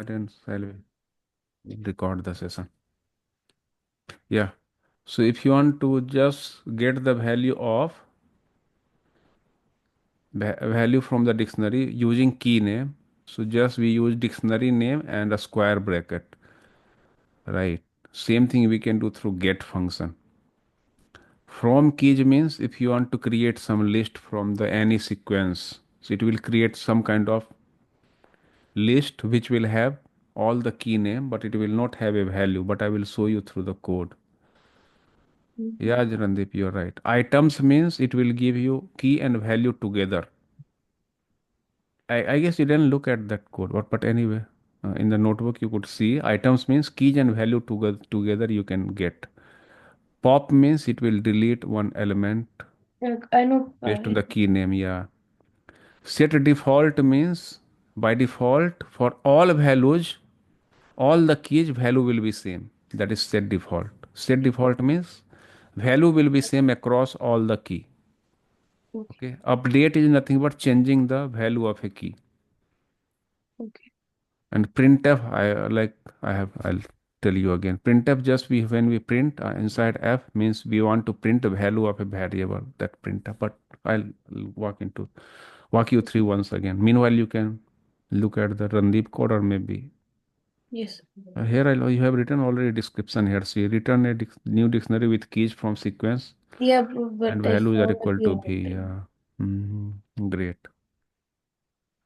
ahead and shall we record the session? Yeah. So if you want to just get the value of value from the dictionary using key name, so just we use dictionary name and a square bracket, right? Same thing we can do through get function. From keys means if you want to create some list from the any sequence, so it will create some kind of list which will have all the key name, but it will not have a value, but I will show you through the code. Yeah, Janandip, you're right. Items means it will give you key and value together. I guess you didn't look at that code, but anyway, in the notebook you could see items means keys and value together you can get. Pop means it will delete one element I know. based on the key name. Yeah. Set default means by default for all values, all the keys value will be same. That is set default. Set default means value will be same across all the key. Okay. Okay. Update is nothing but changing the value of a key. Okay. And printf, I'll tell you again. Printf just we when we print inside f means we want to print the value of a variable that printf. But I'll walk you through once again. Meanwhile, you can look at the Randeep code or maybe Yes. here you have written already description here. See, return a new dictionary with keys from sequence Yeah, and but I values are saw that equal to you v. have Yeah. Great.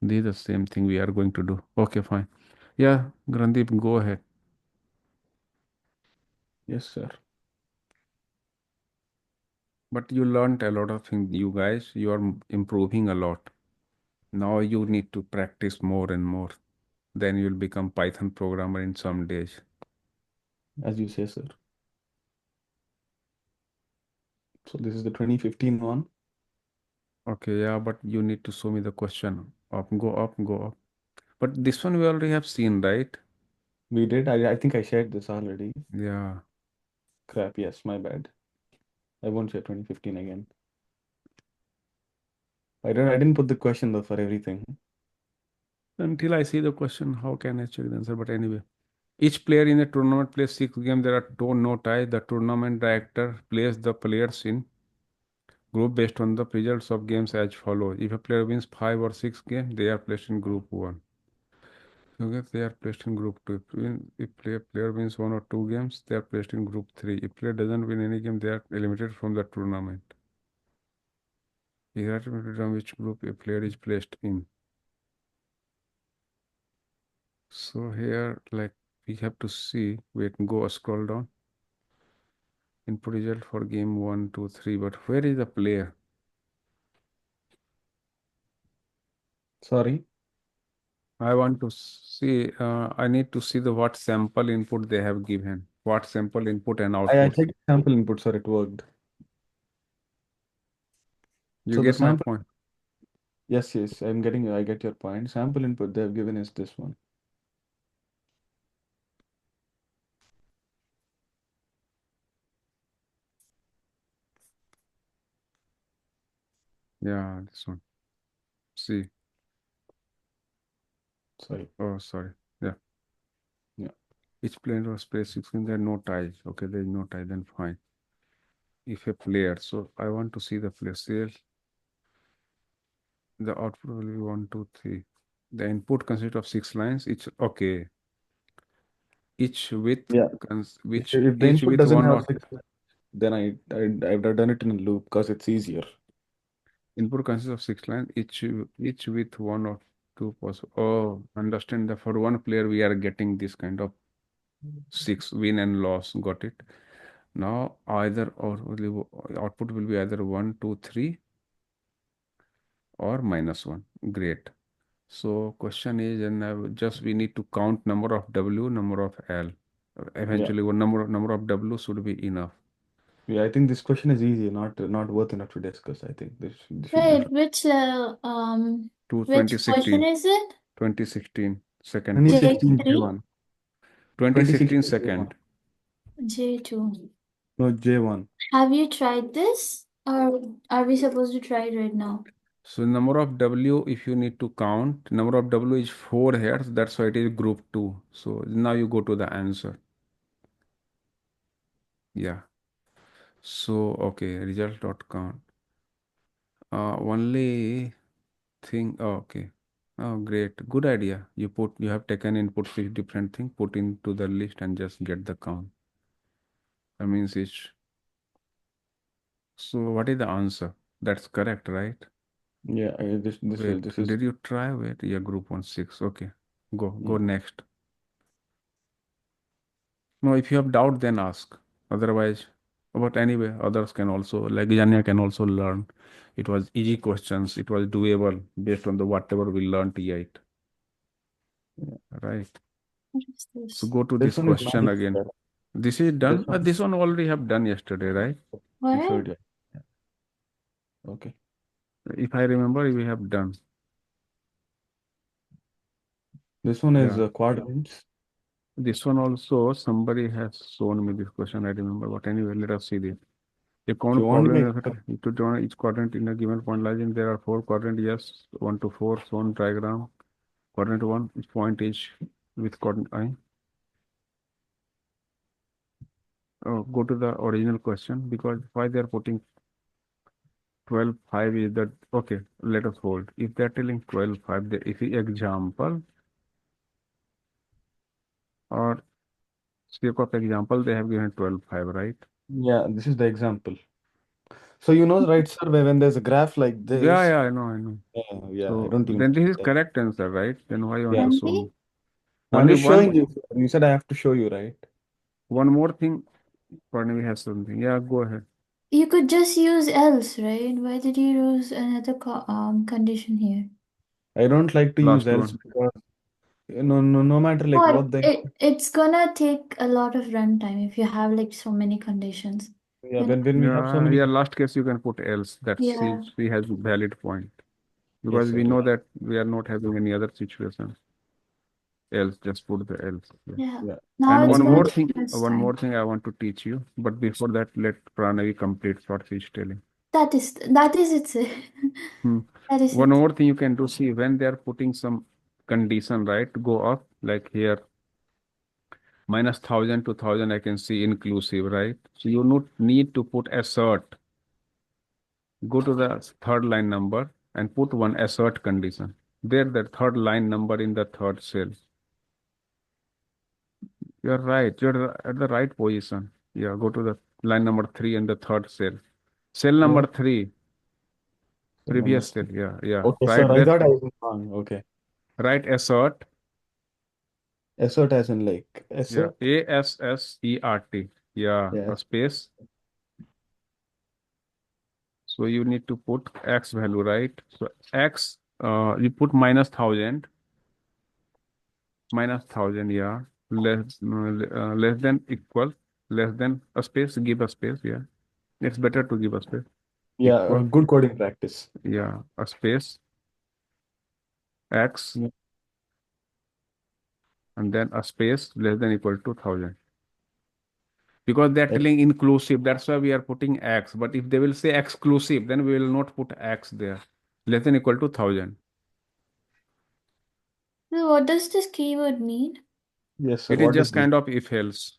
This is the same thing we are going to do. Okay, fine. Yeah, Randeep, go ahead. Yes, sir. But you learned a lot of things, you guys. You are improving a lot. Now you need to practice more and more. Then you'll become Python programmer in some days. As you say, sir. So this is the 2015 one. Okay, yeah, but you need to show me the question. Up, go up, go up. But this one we already have seen, right? We did. I think I shared this already. Yeah. Crap. Yes, my bad. I won't share 2015 again. I didn't put the question though for everything. Until I see the question, how can I check the answer? But anyway, each player in a tournament plays 6 games. There are two no tie. The tournament director plays the players in group based on the results of games as follows. If a player wins 5 or 6 games, they are placed in group 1. Okay, they are placed in group 2. If player wins 1 or 2 games, they are placed in group 3. If player doesn't win any game, they are eliminated from the tournament. You have to determine which group a player is placed in. So here, like we have to see, wait, go scroll down. Input result for game 1, 2, 3. But where is the player? Sorry. I want to see, I need to see the what sample input they have given. What sample input and I output. checked sample input, sir. It worked. You So the get my sample. point? Yes, yes. I get your point. Sample input they have given is this one. Yeah, this one. See. Sorry. Oh, sorry. Yeah. Yeah. Each player or space 16, there are no ties. Okay, there is no tie, then fine. If a player, so I want to see the player. Say the output will be 1, 2, 3. The input consists of 6 lines. Each okay. Each with Yeah. which If the each input with doesn't one have or six, then I've done it in a loop because it's easier. input consists of 6 lines. Each with one or two possible. Oh, understand that for one player we are getting this kind of 6 win and loss. Got it. Now either or output will be either 1, 2, 3 or -1. Great. So question is, and just we need to count number of W, number of L. Yeah. Eventually, one number of W should be enough. Yeah. I think this question is easy, not worth enough to discuss. I think this should be Wait, To which version 2016, is it? 2016 second question. 2016 J3? J1. 2016 2016 J1. second. J2. No, J1. Have you tried this? Or are we supposed to try it right now? So number of W, if you need to count, number of W is 4 hairs. That's why it is group 2. So now you go to the answer. Yeah. So, okay, result dot count. Only thing, oh, okay. Oh, great. Good idea. You have taken input 6 different things, put into the list and just get the count. That means it's, so what is the answer? That's correct, right? Yeah, Wait, this is did you try? Wait, yeah, group 1 6. Okay. Go yeah. next. No, if you have doubt, then ask. Otherwise, but anyway, others can also, like Janya can also learn. It was easy questions. It was doable based on the whatever we learned yet. Yeah. Right. What is So this? go to This this one is question nice, again. sir. This is This done. one This one already have done yesterday, right? you What? showed, yeah. Yeah. Okay. If I remember, we have done. This one is Yeah. quadrants. This one also somebody has shown me this question. I remember. But anyway, let us see this. A If you common want to problem make is that to join each quadrant in a given point lies in there are 4 quadrants. Yes, 1 to 4 shown diagram. Quadrant 1 is point is with quadrant I. Go to the original question because why they are putting 12 5 is that okay, let us hold. If they are telling 12 5, if the example or sake of example, they have given 12 5, right? yeah, this is the example. So you know, right, sir, when there's a graph like Yeah, this, yeah, I know, I know. yeah, I So don't even then this is that. correct answer, right? Then why you want Yeah. to show 20? me? I'm Only just one showing you, sir. You said I have to show you, right? one more thing. Pardon has something. Yeah, go ahead. You could just use else, right? Why did you use another condition here? I don't like to use Last else one. because no matter like Or what the it's gonna take a lot of runtime if you have like so many conditions. yeah You know? when we have so Yeah, many yeah. Last case you can put else. That Yeah. she has valid point yes because sir we yeah know that we are not having any other situation. Else, just put the else. Yeah. Yeah. yeah Now And it's and gonna good take less one more time. thing I want to teach you. But before that, let Pranavi complete what she's telling. That is it, sir. Hmm. That is One it. more thing you can do. See, when they are putting some condition, right? Go up like here minus 1,000 to 1,000. I can see inclusive, right? So you not need to put assert. Go to the third line number and put one assert condition. There, the third line number in the third cell. You're right. You're at the right position. Yeah, go to the line number 3 in the third cell. Cell number where 3, the number previous cell. Yeah, yeah. okay sir Right I there. thought I was wrong okay Right assert. assert as in like Yeah, assert ASSERT. Yeah, yeah a space. So you need to put X value, right? So X, you put minus 1,000, yeah. Less than equal, less than a space, give a space, yeah. It's better to give a space. yeah Equal, good coding practice yeah, a space, X, yeah. and then a space less than equal to 1,000. Because they're Ex- telling inclusive, that's why we are putting X. But if they will say exclusive, then we will not put X there. Less than equal to 1,000. So what does this keyword mean? yes sir It is what is just this kind of if else.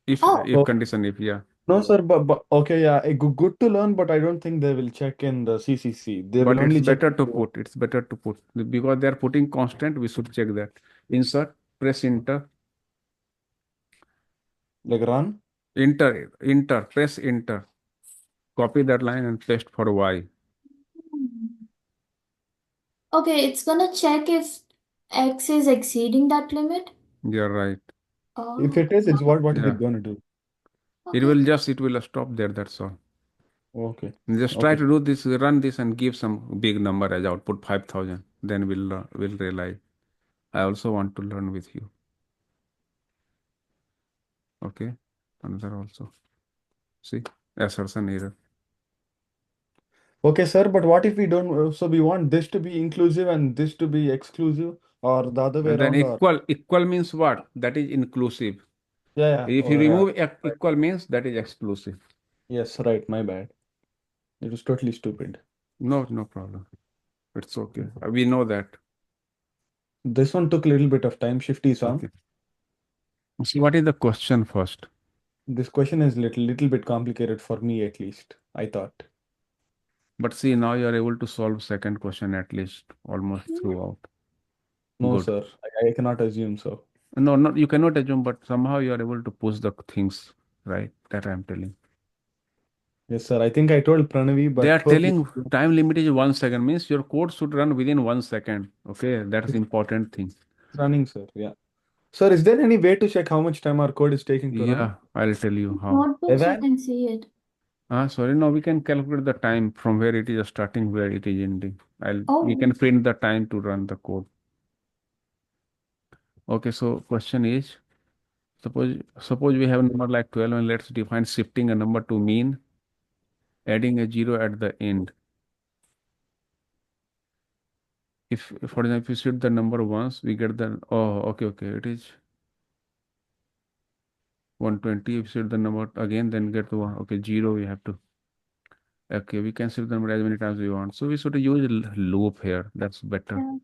If Oh, so condition if, yeah. no sir but okay yeah good to learn but I don't think they will check in the CCC they will But only check it's better to put because they are putting constant, we should check that. Insert, press like run press enter. Copy that line and paste for Y. okay. It's gonna check if X is exceeding that limit. You're right. if Oh, it is it's what is Yeah. it gonna do okay. It will stop there, that's all. okay Just try okay to do this, run this and give some big number as output 5,000. Then we'll realize. I also want to learn with you. Okay. Another also. See, assertion error. Okay, sir, but what if we don't, so we want this to be inclusive and this to be exclusive or the other way And then around or equal means what? That is inclusive. yeah, yeah. If you Oh yeah. remove Right. equal means that is exclusive. Yes, right, my bad. It was totally stupid. No, no problem. It's okay. We know that. This one took a little bit of time. Shifty sum. Okay. So what is the question first? This question is little bit complicated for me at least, I thought. But see, now you are able to solve second question at least almost throughout. No, Good. sir. I cannot assume so. No, no, you cannot assume, but somehow you are able to push the things, right? That I'm telling. Yes, sir. I think I told Pranavi, They are but hope telling time limit is 1 second, means your code should run within 1 second. Okay, that's it's important thing. running, sir. Yeah. Sir, is there any way to check how much time our code is taking to run? Yeah, I'll tell you how. Notebooks, you Evan? can see it. Sorry, no, we can calculate the time from where it is starting, where it is ending. We Oh, can print the time to run the code. Okay, so question is, suppose we have a number like 12 and let's define shifting a number to mean, adding a zero at the end. If for example, if you shift the number once, we get the, oh, okay, it is 120. If you shift the number again, then get the one, okay, zero we have to, okay, we can shift the number as many times we want. So we should use a loop here. That's better. yeah.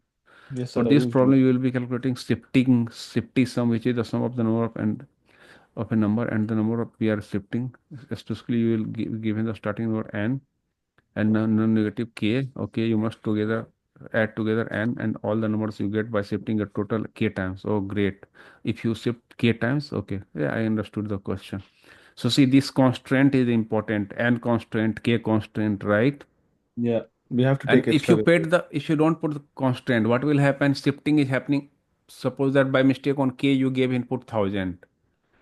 Yes, For sir. I this used problem, loop. you will be calculating shifting sum, which is the sum of the number of a number and the number of we are shifting. Especially, you will given the starting number n and non-negative k. Okay, you must together add together n and all the numbers you get by shifting a total k times. Oh, great! If you shift k times, okay, yeah, I understood the question. So see, this constraint is important. N constraint, k constraint, right? Yeah. We have to And take extra. if you don't put the constraint, what will happen? Shifting is happening. Suppose that by mistake on k you gave input 1,000,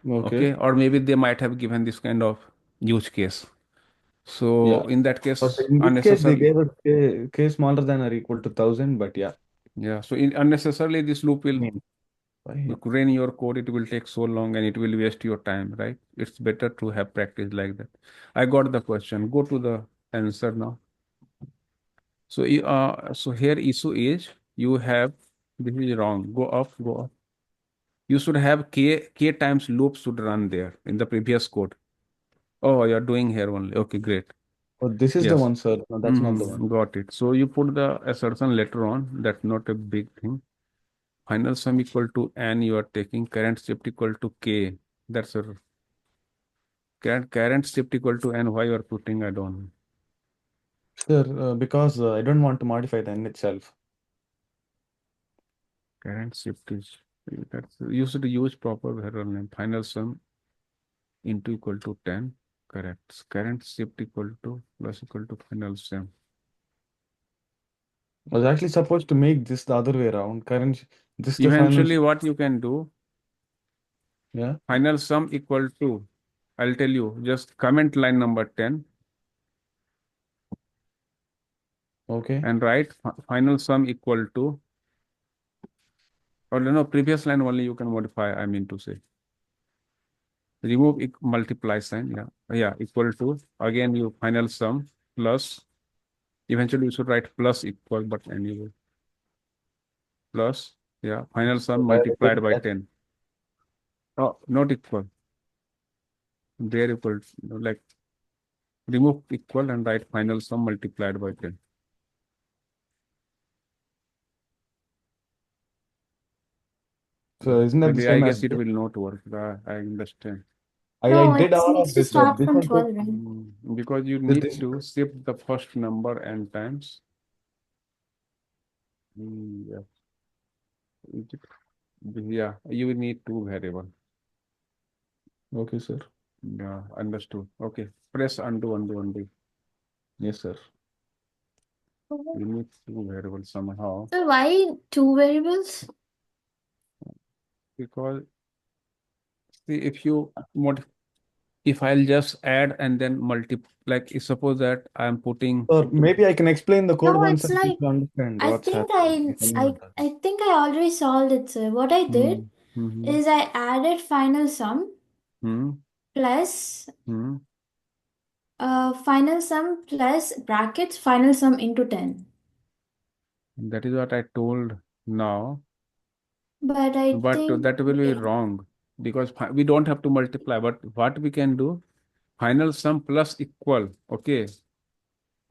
Okay. okay, or maybe they might have given this kind of use case. Yeah. So in that But case, in this case, they unnecessarily, gave us k smaller than or equal to 1,000. But yeah. yeah. So unnecessarily, this loop will Hmm. Yeah. run your code. It will take so long and it will waste your time, right? It's better to have practice like that. I got the question. Go to the answer now. So, so here issue is you have, this is wrong. Go up. You should have k times loop should run there in the previous code. Oh, you're doing here only. Okay, great. Oh, this is the Yes. one, sir. No, that's not the one. Got it. So you put the assertion later on. That's not a big thing. Final sum equal to n you are taking. Current shift equal to k. That's a current shift equal to n. Why you are putting? I don't know. Sir, because I don't want to modify the n itself. Current shift is that's you should use proper variable name. Final sum into equal to 10. Correct. Current shift equal to plus equal to final sum. I was actually supposed to make this the other way around. Current, this the final. Eventually, what you can do, Yeah. final sum equal to, I'll tell you, just comment line number 10 Okay. and write final sum equal to, or no, previous line only you can modify, I mean to say. Remove multiply sign, yeah, equal to, again you final sum plus, eventually you should write plus equal, but anyway, plus, yeah, final sum Why are they multiplied getting by that? 10. Oh, not equal, there equal, like remove equal and write final sum multiplied by 10. So isn't that the Maybe I same as guess it this? will not work. I understand. I No, did it all needs of to this, sir. start This from one took 12, right? Because you need this. to shift the first number n times. Yeah. Is it- yeah, you need two variable. Okay, sir. Yeah, understood. Okay, press undo. Yes, sir. You need two variables somehow So why two variables? because see if you mod if I'll just add and then multiply, like suppose that I'm putting. Sir, maybe I can explain the code No, once it's and like people understand I what's think happening. I You can I use that. I think I already solved it, sir. What I did Hmm. Hmm. is I added final sum Hmm. plus Hmm. final sum plus brackets final sum into 10. That is what I told now. But I But think that will be wrong because we don't have to multiply. But what we can do, final sum plus equal. Okay.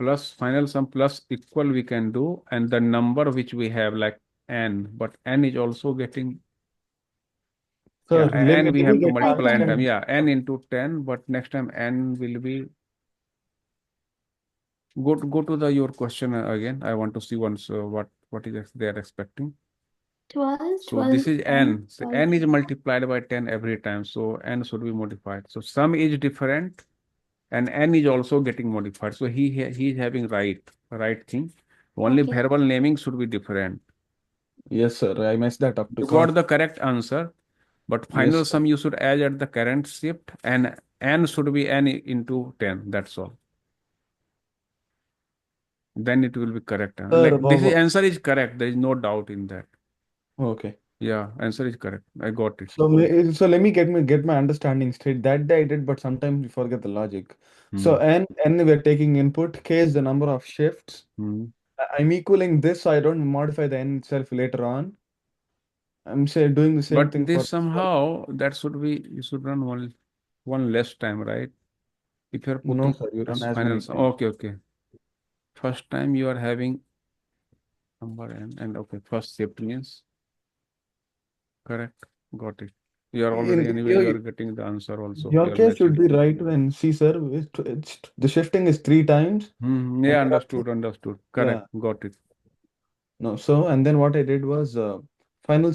plus final sum plus equal we can do, and the number which we have like n, but n is also getting, Sir, yeah, n we let me have to get my I multiply n can. time, understanding. yeah, n into 10, but next time n will be, go to the your question again. I want to see once what is they are expecting. 12, So this 12, is and n. So 12. n is multiplied by 10 every time. So n should be modified. So sum is different and n is also getting modified. So he is having right thing. Only Okay. variable naming should be different. Yes, sir. I messed that up You too. got the correct answer, but Yes, final sir. sum you should add at the current shift, and n should be n into 10. That's all. Then it will be correct. Sir, Like this is answer is correct. There is no doubt in that. okay. Yeah, answer is correct. I got it. So let me get my understanding straight. That day I did, but sometimes we forget the logic. So Hmm. n we're taking input, k is the number of shifts. Hmm. I'm equaling this so I don't modify the n itself later on. I'm say doing the same But thing for this this one. somehow that should be you should run one less time, right? If you're No, putting sir, you run as as final many sum. times. Okay, okay. First time you are having number n, and okay, first shift means correct. Got it. You are already In anyway, your you are getting the answer also. your You are case should matching. be right when see, sir, the shifting is three times, Hmm. and Yeah, there are two. understood, understood. Yeah, Correct. Got it. no. So and then what I did was final